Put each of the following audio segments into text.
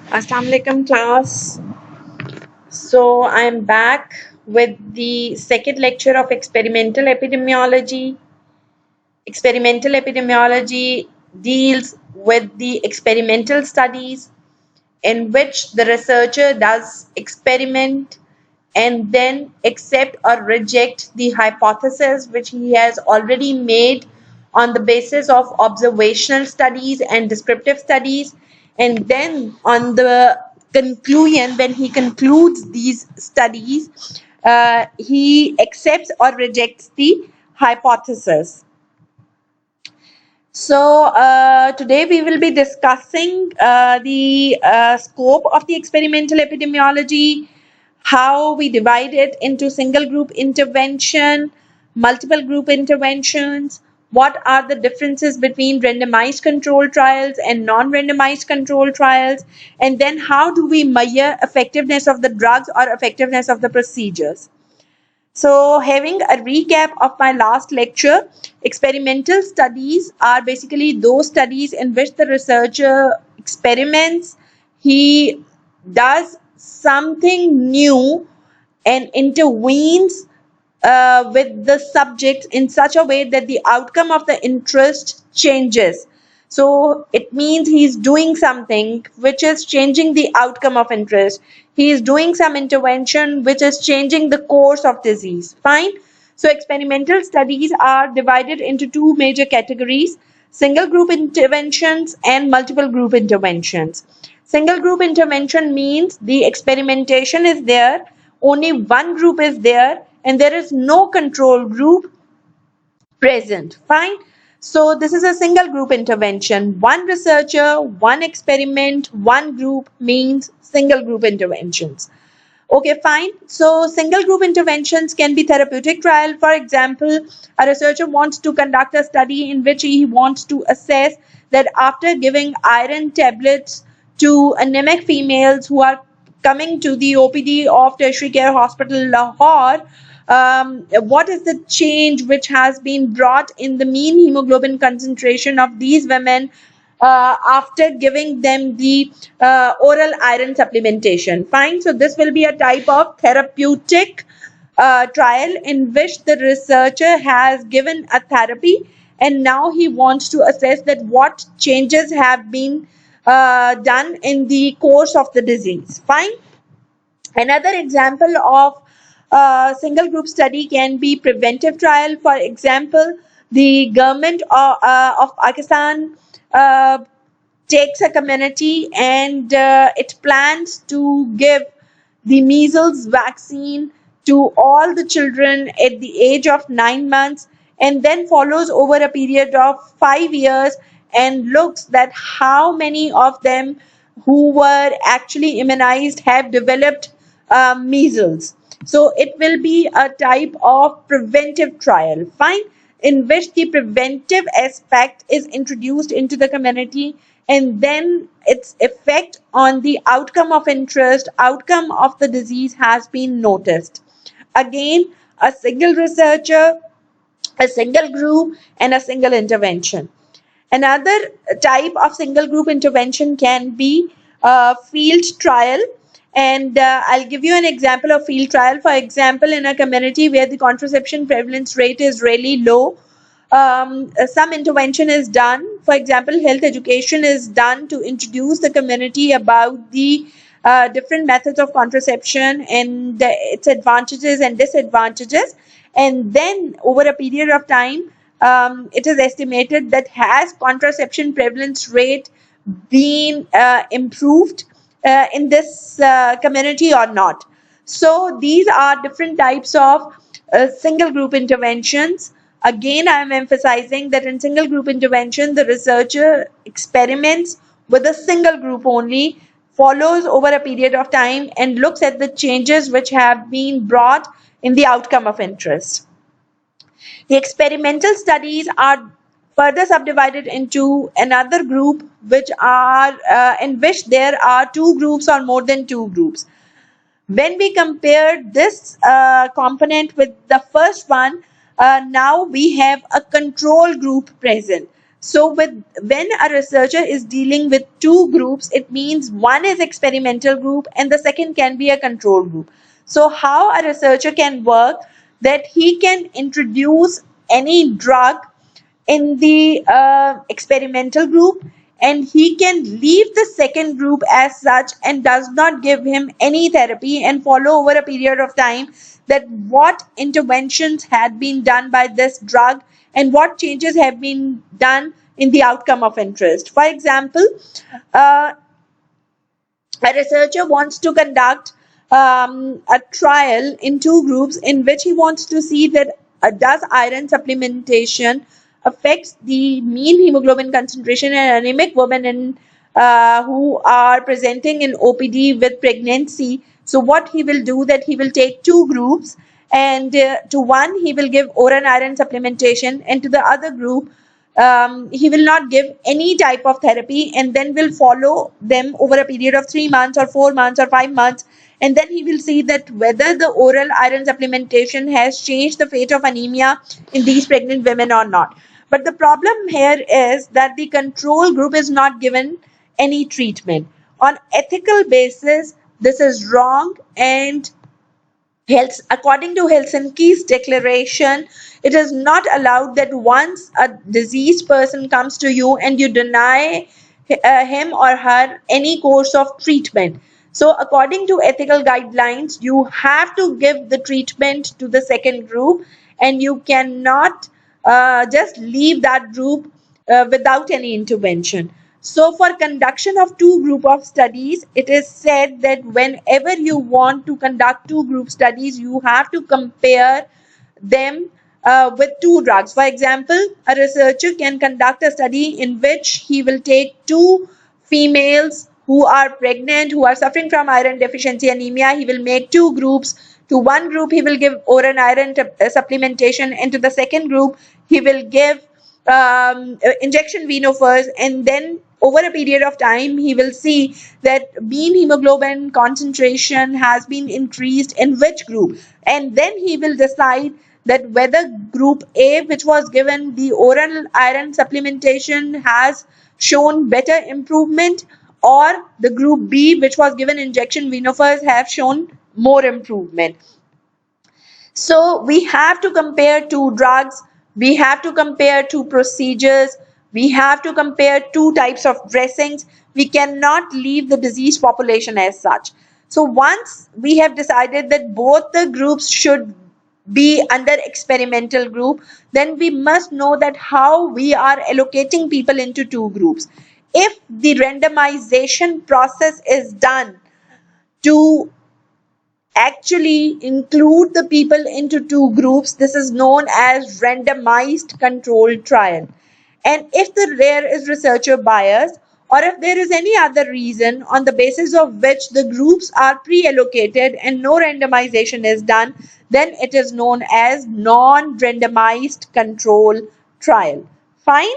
Assalamu alaikum class. So I'm back with the second lecture of experimental epidemiology. Experimental epidemiology deals with the experimental studies in which the researcher does experiment and then accept or reject the hypothesis which he has already made on the basis of observational studies and descriptive studies, and then on the conclusion, when he concludes these studies, he accepts or rejects the hypothesis. So today we will be discussing the scope of the experimental epidemiology, how we divide it into single group intervention, multiple group interventions, what are the differences between randomized control trials and non-randomized control trials, and then how do we measure effectiveness of the drugs or effectiveness of the procedures. So, having a recap of my last lecture, experimental studies are basically those studies in which the researcher experiments, he does something new and intervenes with the subject in such a way that the outcome of the interest changes. So it means he's doing something which is changing the outcome of interest. He is doing some intervention which is changing the course of disease. Fine. So experimental studies are divided into two major categories: single group interventions and multiple group interventions. Single group intervention means the experimentation is there, only one group is there, and there is no control group present. Fine. So this is a single group intervention. One researcher, one experiment, one group means single group interventions. Okay, fine. So single group interventions can be therapeutic trial. For example, a researcher wants to conduct a study in which he wants to assess that after giving iron tablets to anemic females who are coming to the OPD of Tertiary Care Hospital Lahore, what is the change which has been brought in the mean hemoglobin concentration of these women after giving them the oral iron supplementation. Fine. So this will be a type of therapeutic trial in which the researcher has given a therapy and now he wants to assess that what changes have been done in the course of the disease. Fine. Another example of single group study can be preventive trial. For example, the government of Pakistan uh, takes a community and it plans to give the measles vaccine to all the children at the age of 9 months, and then follows over a period of 5 years and looks that how many of them who were actually immunized have developed measles. So it will be a type of preventive trial, fine, in which the preventive aspect is introduced into the community and then its effect on the outcome of interest, outcome of the disease has been noticed. Again, a single researcher, a single group, and a single intervention. Another type of single group intervention can be field trial. And I'll give you an example of field trial. For example, in a community where the contraception prevalence rate is really low, some intervention is done. For example, health education is done to introduce the community about the different methods of contraception and its advantages and disadvantages. And then, over a period of time, it is estimated that has contraception prevalence rate been improved in this community or not. So these are different types of single group interventions. Again, I am emphasizing that in single group intervention, the researcher experiments with a single group only, follows over a period of time, and looks at the changes which have been brought in the outcome of interest. The experimental studies are further subdivided into another group, which are in which there are two groups or more than two groups. When we compare this component with the first one, now we have a control group present. So when a researcher is dealing with two groups, it means one is experimental group and the second can be a control group. So how a researcher can work, that he can introduce any drug in the experimental group, and he can leave the second group as such and does not give him any therapy, and follow over a period of time that what interventions had been done by this drug and what changes have been done in the outcome of interest. For example, uh, a researcher wants to conduct a trial in two groups in which he wants to see that does iron supplementation affects the mean hemoglobin concentration in anemic women who are presenting in OPD with pregnancy. So what he will do, that he will take two groups, and to one he will give oral iron supplementation, and to the other group he will not give any type of therapy, and then will follow them over a period of 3 months or 4 months or 5 months, and then he will see that whether the oral iron supplementation has changed the fate of anemia in these pregnant women or not. But the problem here is that the control group is not given any treatment. On ethical basis, this is wrong, and according to Helsinki's declaration, it is not allowed that once a diseased person comes to you and you deny him or her any course of treatment. So, according to ethical guidelines, you have to give the treatment to the second group, and you cannot just leave that group without any intervention. So for conduction of two group of studies, it is said that whenever you want to conduct two group studies, you have to compare them with two drugs. For example, a researcher can conduct a study in which he will take two females who are pregnant, who are suffering from iron deficiency anemia. He will make two groups. To one group, he will give oral iron supplementation, and to the second group, he will give injection venophers, and then over a period of time he will see that mean hemoglobin concentration has been increased in which group, and then he will decide that whether group A, which was given the oral iron supplementation, has shown better improvement, or the group B, which was given injection venophers, have shown more improvement. So we have to compare two drugs, we have to compare two procedures, we have to compare two types of dressings. We cannot leave the diseased population as such. So once we have decided that both the groups should be under experimental group, then we must know that how we are allocating people into two groups. If the randomization process is done to actually include the people into two groups, this is known as randomized controlled trial. And if there is researcher bias, or if there is any other reason on the basis of which the groups are pre-allocated and no randomization is done, then it is known as non-randomized control trial. Fine?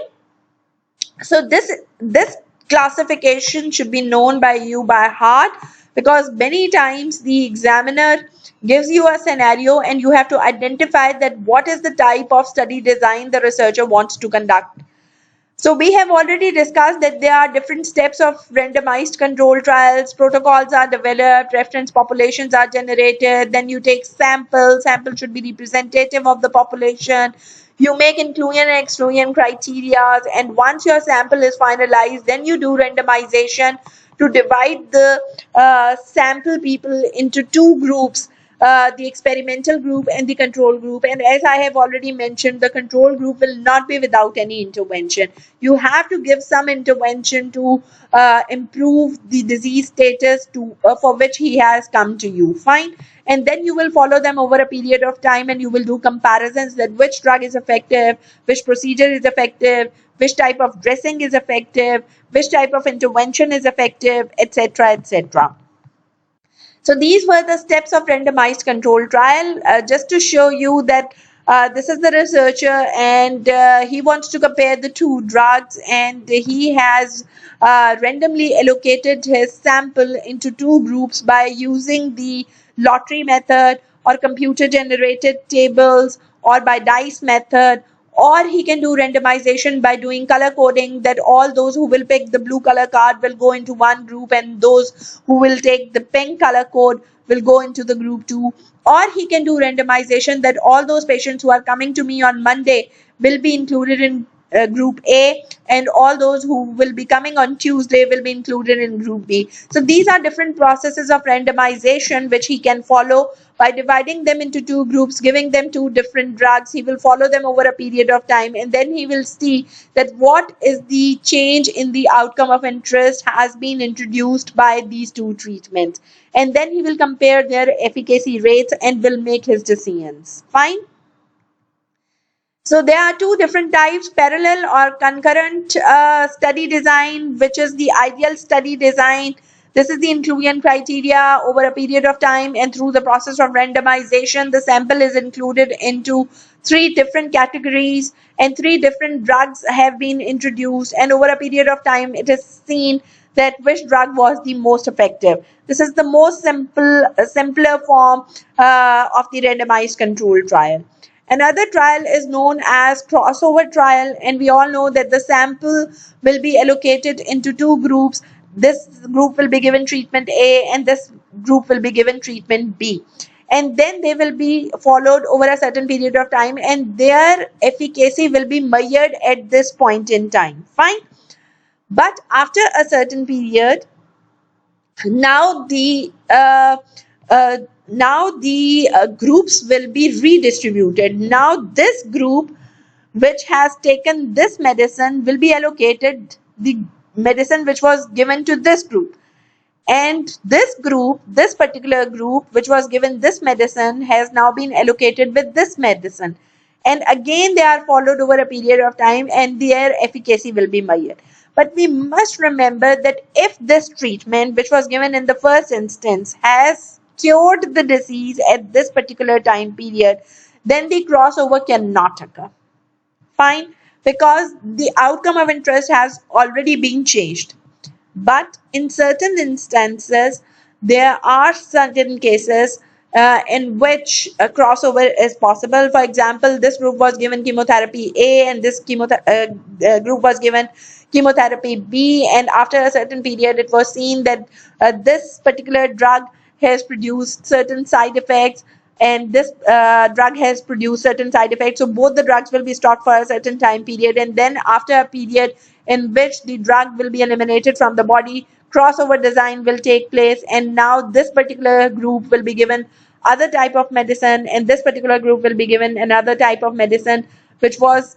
So this classification should be known by you by heart, because many times the examiner gives you a scenario and you have to identify that what is the type of study design the researcher wants to conduct. So we have already discussed that there are different steps of randomized control trials. Protocols are developed, reference populations are generated, then you take samples. Sample should be representative of the population. You make inclusion and exclusion criteria, and once your sample is finalized, then you do randomization to divide the sample people into two groups, the experimental group and the control group. And as I have already mentioned, the control group will not be without any intervention. You have to give some intervention to improve the disease status for which he has come to you. Fine. And then you will follow them over a period of time, and you will do comparisons that which drug is effective, which procedure is effective, which type of dressing is effective, which type of intervention is effective, etc., etc. So these were the steps of randomized control trial, just to show you that this is the researcher, and he wants to compare the two drugs, and he has randomly allocated his sample into two groups by using the lottery method or computer generated tables or by dice method or he can do randomization by doing color coding, that all those who will pick the blue color card will go into one group and those who will take the pink color code will go into the group 2. Or he can do randomization, that all those patients who are coming to me on Monday will be included in group A, and all those who will be coming on Tuesday will be included in group B. So these are different processes of randomization which he can follow by dividing them into two groups, giving them two different drugs. He will follow them over a period of time, and then he will see that what is the change in the outcome of interest has been introduced by these two treatments, and then he will compare their efficacy rates and will make his decisions. Fine. So there are two different types: parallel or concurrent study design, which is the ideal study design. This is the inclusion criteria over a period of time, and through the process of randomization, the sample is included into three different categories, and three different drugs have been introduced, and over a period of time, it is seen that which drug was the most effective. This is the most simpler form of the randomized control trial. Another trial is known as crossover trial, and we all know that the sample will be allocated into two groups. This group will be given treatment A and this group will be given treatment B. And then they will be followed over a certain period of time, and their efficacy will be measured at this point in time. Fine. But after a certain period, now the groups will be redistributed. Now this group which has taken this medicine will be allocated the medicine which was given to this group, and this particular group which was given this medicine has now been allocated with this medicine, and again they are followed over a period of time and their efficacy will be measured. But we must remember that if this treatment which was given in the first instance has cured the disease at this particular time period, then the crossover cannot occur. Fine, because the outcome of interest has already been changed. But in certain instances, there are certain cases in which a crossover is possible. For example, this group was given chemotherapy A and this group was given chemotherapy B, and after a certain period, it was seen that this particular drug has produced certain side effects, and this drug has produced certain side effects. So both the drugs will be stopped for a certain time period, and then after a period in which the drug will be eliminated from the body, crossover design will take place, and now this particular group will be given other type of medicine, and this particular group will be given another type of medicine which was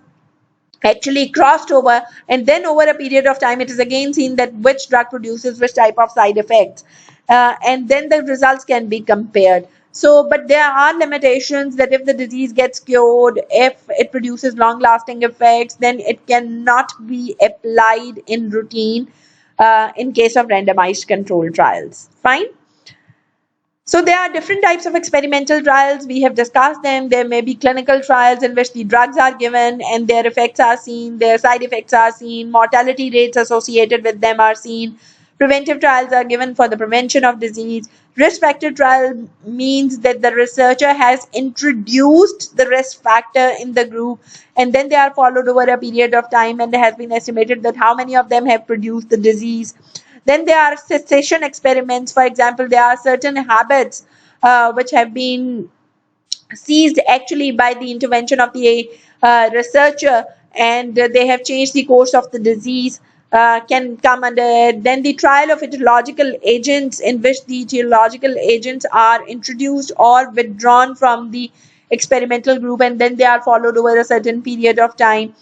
actually crossed over, and then over a period of time it is again seen that which drug produces which type of side effects, and then the results can be compared. So, but there are limitations that if the disease gets cured, if it produces long-lasting effects, then it cannot be applied in routine in case of randomized control trials. Fine. So there are different types of experimental trials. We have discussed them. There may be clinical trials in which the drugs are given and their effects are seen, their side effects are seen, mortality rates associated with them are seen. Preventive trials are given for the prevention of disease. Risk factor trial means that the researcher has introduced the risk factor in the group, and then they are followed over a period of time, and it has been estimated that how many of them have produced the disease. Then there are cessation experiments. For example, there are certain habits which have been seized actually by the intervention of the researcher, and they have changed the course of the disease. Can come under it. Then the trial of etiological agents, in which the etiological agents are introduced or withdrawn from the experimental group, and then they are followed over a certain period of time.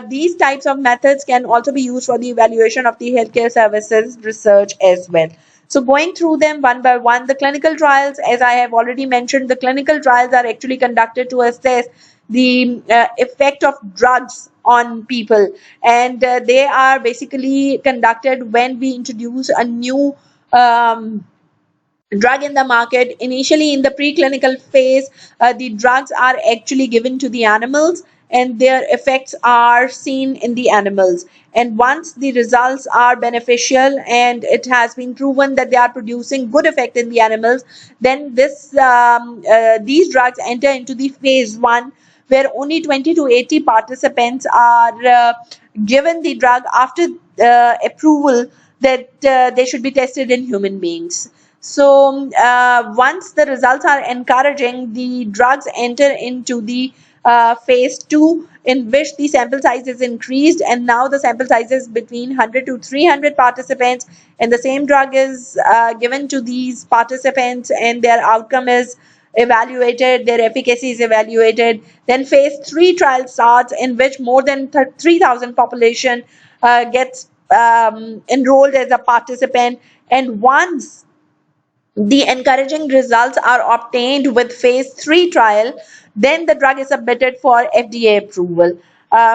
These types of methods can also be used for the evaluation of the healthcare services research as well. So going through them one by one, the clinical trials, as I have already mentioned, the clinical trials are actually conducted to assess the effect of drugs on people, and they are basically conducted when we introduce a new drug in the market. Initially in the preclinical phase, the drugs are actually given to the animals and their effects are seen in the animals, and once the results are beneficial and it has been proven that they are producing good effect in the animals, then these drugs enter into the phase 1, where only 20 to 80 participants are given the drug after approval that they should be tested in human beings. So once the results are encouraging, the drugs enter into the phase 2, in which the sample size is increased, and now the sample size is between 100 to 300 participants, and the same drug is given to these participants, and their outcome is evaluated, their efficacy is evaluated. Then phase 3 trial starts, in which more than 3,000 population gets enrolled as a participant. And once the encouraging results are obtained with phase 3 trial, then the drug is submitted for FDA approval,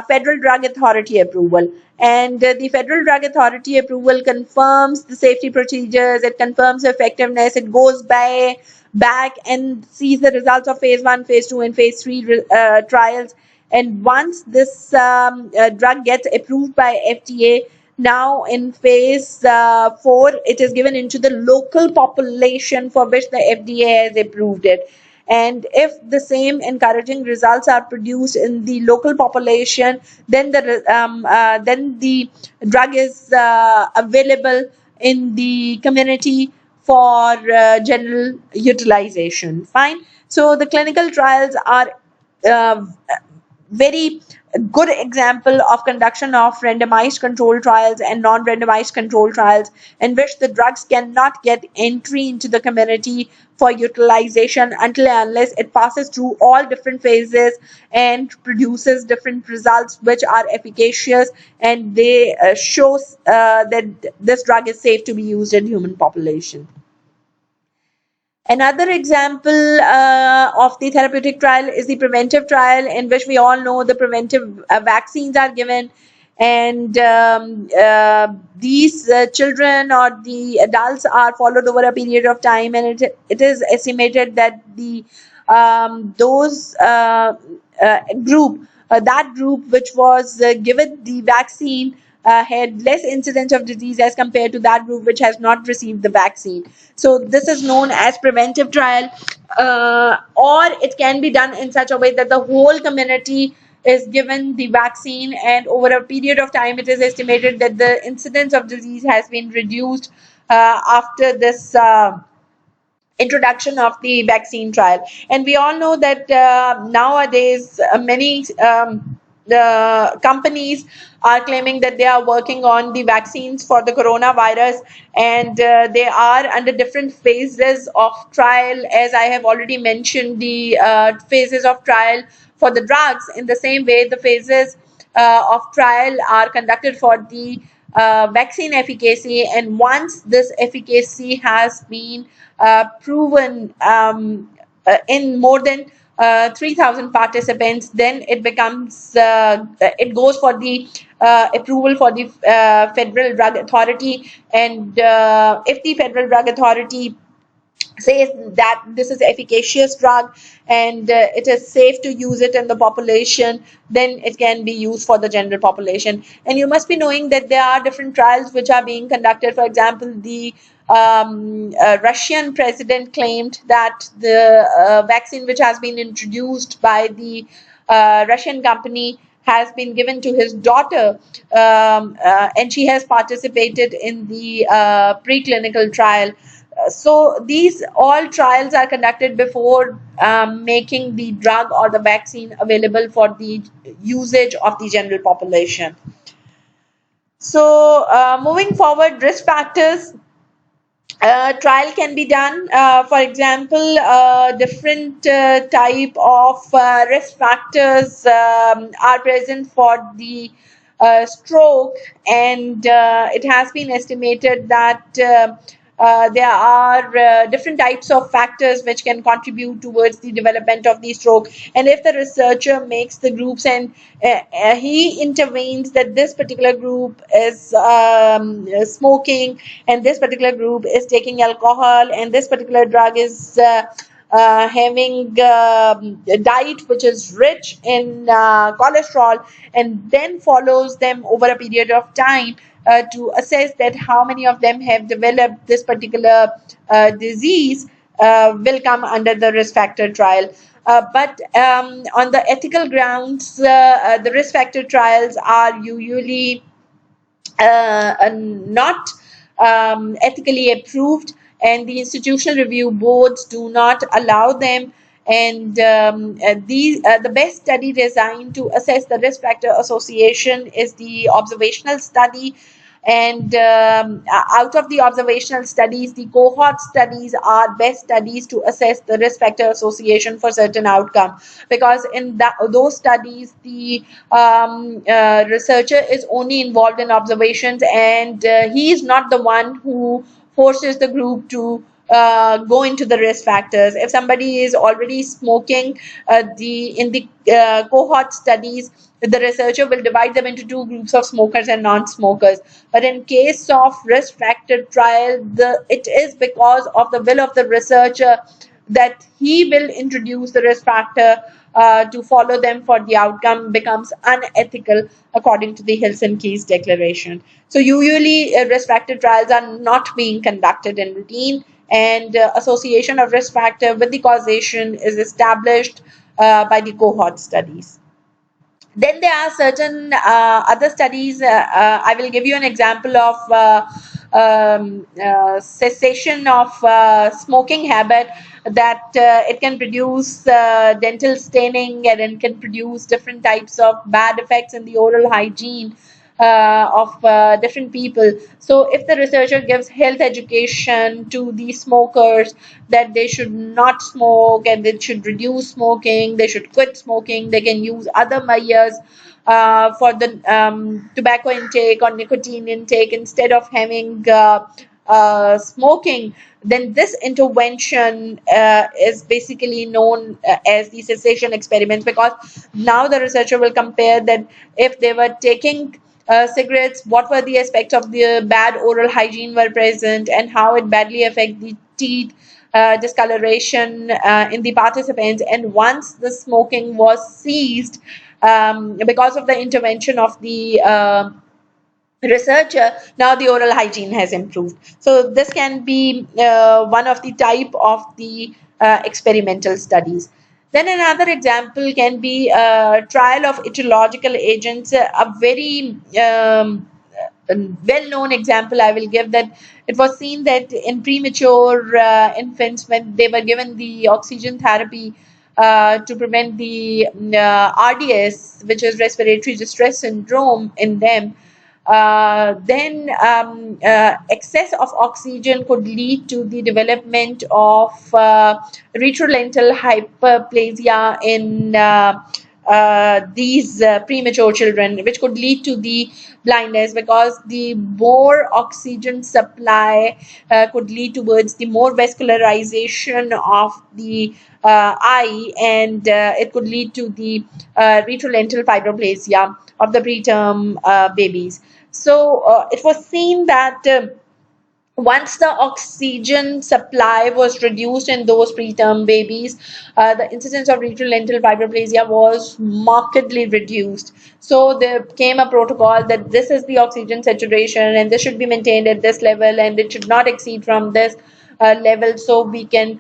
Federal Drug Authority approval. And the Federal Drug Authority approval confirms the safety procedures, it confirms effectiveness, it goes back and sees the results of phase 1, phase 2, and phase 3 trials. And once this drug gets approved by FDA, now in phase 4, it is given into the local population for which the FDA has approved it. And if the same encouraging results are produced in the local population, then the drug is available in the community for general utilization. Fine. So the clinical trials are uh, very good example of conduction of randomized control trials and non-randomized control trials, in which the drugs cannot get entry into the community for utilization until and unless it passes through all different phases and produces different results which are efficacious, and they show that this drug is safe to be used in human population. Another example of the therapeutic trial is the preventive trial, in which we all know the preventive vaccines are given, and these children or the adults are followed over a period of time, and it is estimated that the those group that group which was given the vaccine had less incidence of disease as compared to that group which has not received the vaccine. So this is known as preventive trial, or it can be done in such a way that the whole community is given the vaccine, and over a period of time it is estimated that the incidence of disease has been reduced after this introduction of the vaccine trial. And we all know that nowadays many the companies are claiming that they are working on the vaccines for the coronavirus, and they are under different phases of trial. As I have already mentioned, the phases of trial for the drugs, in the same way the phases of trial are conducted for the vaccine efficacy. And once this efficacy has been proven in more than 3,000 participants, then it becomes it goes for the approval for the Federal Drug Authority. And if the Federal Drug Authority says that this is efficacious drug and it is safe to use it in the population, then it can be used for the general population. And you must be knowing that there are different trials which are being conducted. For example, the Russian president claimed that the vaccine which has been introduced by the Russian company has been given to his daughter, and she has participated in the preclinical trial. So these all trials are conducted before making the drug or the vaccine available for the usage of the general population. So moving forward, risk factors. Trial can be done. For example, different type of risk factors are present for the stroke, and it has been estimated that there are different types of factors which can contribute towards the development of the stroke. And if the researcher makes the groups and he intervenes that this particular group is smoking, and this particular group is taking alcohol, and this particular drug is having a diet which is rich in cholesterol, and then follows them over a period of time to assess that how many of them have developed this particular disease, will come under the risk factor trial. But on the ethical grounds, the risk factor trials are usually not ethically approved, and the institutional review boards do not allow them. And the best study designed to assess the risk factor association is the observational study. And out of the observational studies, the cohort studies are best studies to assess the risk factor association for certain outcome, because in those studies the researcher is only involved in observations, and he is not the one who forces the group to go into the risk factors. If somebody is already smoking, the in the cohort studies, the researcher will divide them into two groups of smokers and non-smokers. But in case of risk factor trial, it is because of the will of the researcher that he will introduce the risk factor. To follow them for the outcome becomes unethical according to the Helsinki's declaration. So usually risk factor trials are not being conducted in routine, and association of risk factor with the causation is established by the cohort studies. Then there are certain other studies. I will give you an example of cessation of smoking habit, that it can produce dental staining, and it can produce different types of bad effects in the oral hygiene of different people. So if the researcher gives health education to the smokers that they should not smoke and they should reduce smoking, they should quit smoking, they can use other measures for the tobacco intake or nicotine intake instead of having smoking, then this intervention is basically known as the cessation experiment, because now the researcher will compare that if they were taking cigarettes, what were the aspects of the bad oral hygiene were present, and how it badly affect the teeth discoloration in the participants. And once the smoking was ceased, because of the intervention of the researcher, now the oral hygiene has improved. So this can be one of the type of the experimental studies. Then another example can be trial of etiological agents. A very well-known example I will give, that it was seen that in premature infants, when they were given the oxygen therapy to prevent the RDS, which is respiratory distress syndrome in them, then excess of oxygen could lead to the development of retrolental hyperplasia in these premature children, which could lead to the blindness, because the more oxygen supply could lead towards the more vascularization of the eye, and it could lead to the retrolental fibroplasia of the preterm babies. So it was seen that once the oxygen supply was reduced in those preterm babies, the incidence of retrolental fibroplasia was markedly reduced. So there came a protocol that this is the oxygen saturation and this should be maintained at this level and it should not exceed from this level, so we can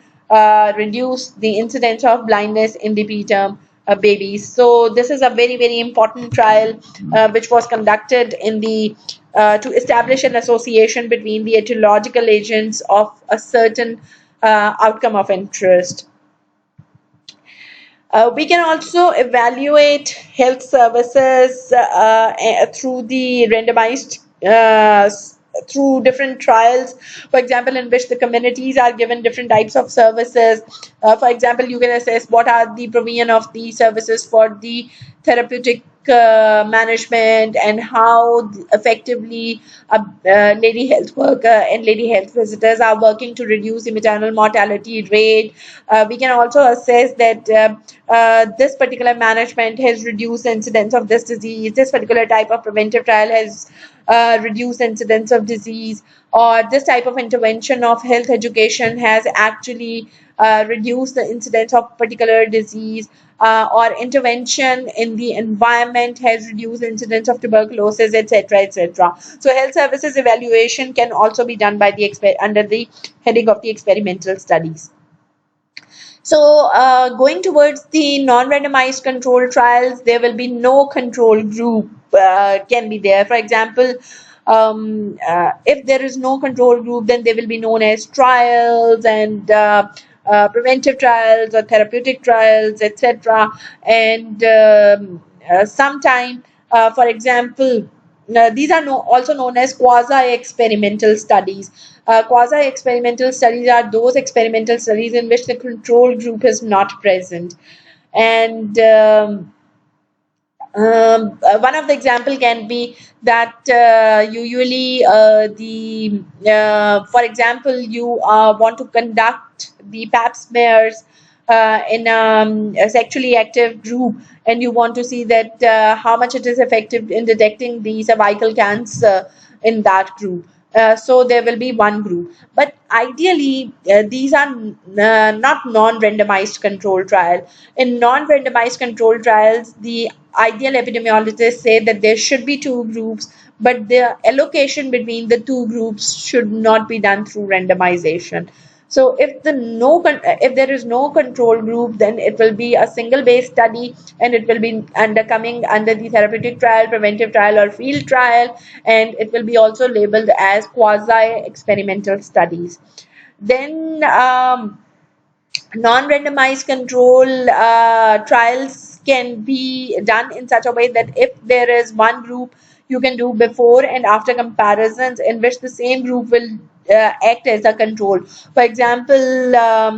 reduce the incidence of blindness in the preterm babies. So this is a very, very important trial which was conducted in the to establish an association between the etiological agents of a certain outcome of interest. We can also evaluate health services through the randomized through different trials, for example, in which the communities are given different types of services. For example, you can assess what are the provision of the services for the therapeutic management and how effectively lady health worker and lady health visitors are working to reduce the maternal mortality rate. We can also assess that this particular management has reduced the incidence of this disease, this particular type of preventive trial has reduced incidence of disease, or this type of intervention of health education has actually reduced the incidence of particular disease, or intervention in the environment has reduced the incidence of tuberculosis, etc., etc. So health services evaluation can also be done by the under the heading of the experimental studies. So, going towards the non-randomized control trials, there will be no control group can be there. For example, if there is no control group, then they will be known as trials and preventive trials or therapeutic trials, etc. And sometime, for example, these are also known as quasi-experimental studies. Quasi-experimental studies are those experimental studies in which the control group is not present. And one of the example can be that usually for example, you want to conduct the pap smears in a sexually active group, and you want to see that how much it is effective in detecting the cervical cancer in that group. So there will be one group, but ideally these are not non-randomized control trial. In non-randomized control trials, the ideal epidemiologists say that there should be two groups, but the allocation between the two groups should not be done through randomization. So if there is no control group, then it will be a single base study, and it will be coming under the therapeutic trial, preventive trial, or field trial, and it will be also labeled as quasi experimental studies. Then non-randomized control trials can be done in such a way that if there is one group, you can do before and after comparisons in which the same group will act as a control. For example,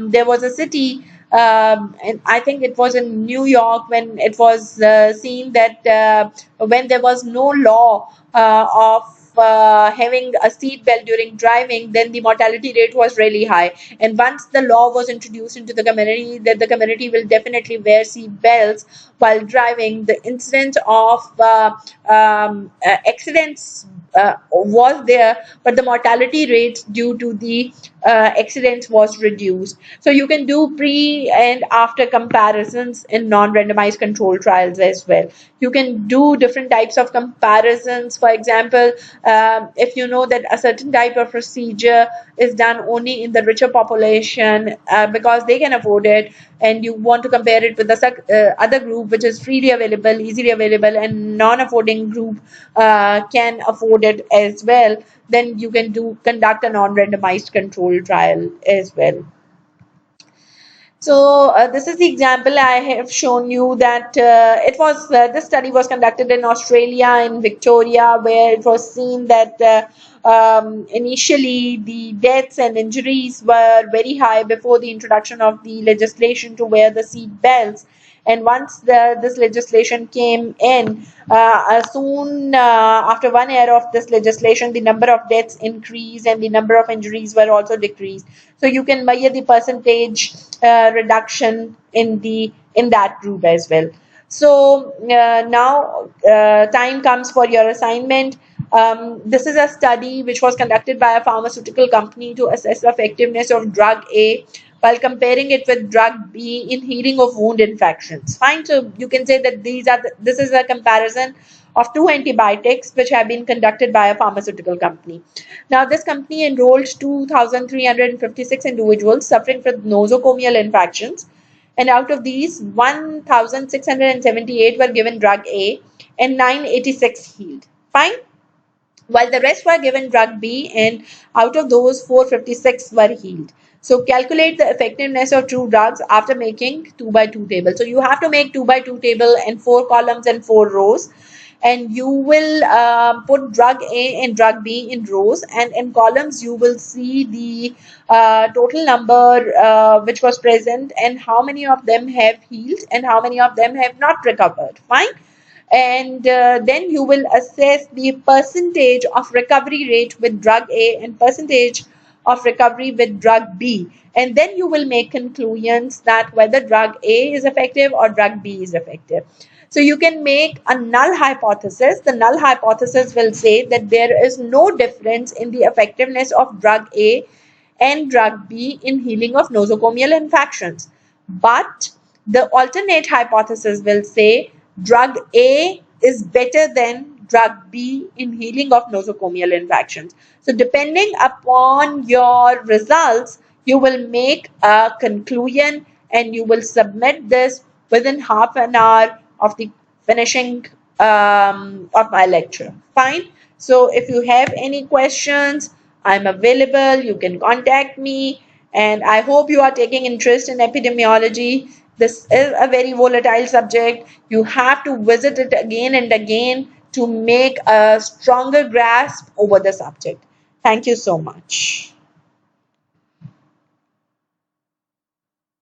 there was a city, and I think it was in New York, when it was seen that when there was no law of having a seat belt during driving, then the mortality rate was really high. And once the law was introduced into the community that the community will definitely wear seat belts while driving, the incidence of accidents was there, but the mortality rate due to the accidents was reduced. So you can do pre and after comparisons in non-randomized control trials as well. You can do different types of comparisons. For example, if you know that a certain type of procedure is done only in the richer population because they can afford it, and you want to compare it with the other group which is freely available, easily available, and non-affording group can afford it as well, then you can conduct a non-randomized control trial as well. So this is the example I have shown you, that this study was conducted in Australia, in Victoria, where it was seen that initially the deaths and injuries were very high before the introduction of the legislation to wear the seat belts. And once this legislation came in, soon after 1 year of this legislation, the number of deaths increased and the number of injuries were also decreased. So you can measure the percentage reduction in that group as well. So now time comes for your assignment. This is a study which was conducted by a pharmaceutical company to assess the effectiveness of drug A while comparing it with drug B in healing of wound infections. Fine. So you can say that this is a comparison of two antibiotics which have been conducted by a pharmaceutical company. Now, this company enrolled 2,356 individuals suffering from nosocomial infections, and out of these, 1,678 were given drug A and 986 healed. Fine. While the rest were given drug B, and out of those, 456 were healed. So calculate the effectiveness of two drugs after making 2 by 2 table. So you have to make 2 by 2 table and 4 columns and 4 rows, and you will put drug A and drug B in rows, and in columns you will see the total number which was present and how many of them have healed and how many of them have not recovered. Fine. And then you will assess the percentage of recovery rate with drug A and percentage of recovery with drug B, and then you will make conclusions that whether drug A is effective or drug B is effective. So you can make a null hypothesis. The null hypothesis will say that there is no difference in the effectiveness of drug A and drug B in healing of nosocomial infections. But the alternate hypothesis will say drug A is better than drug B in healing of nosocomial infections. So depending upon your results, you will make a conclusion and you will submit this within half an hour of the finishing of my lecture. Fine. So if you have any questions, I'm available. You can contact me. And I hope you are taking interest in epidemiology. This is a very volatile subject. You have to visit it again and again to make a stronger grasp over the subject. Thank you so much.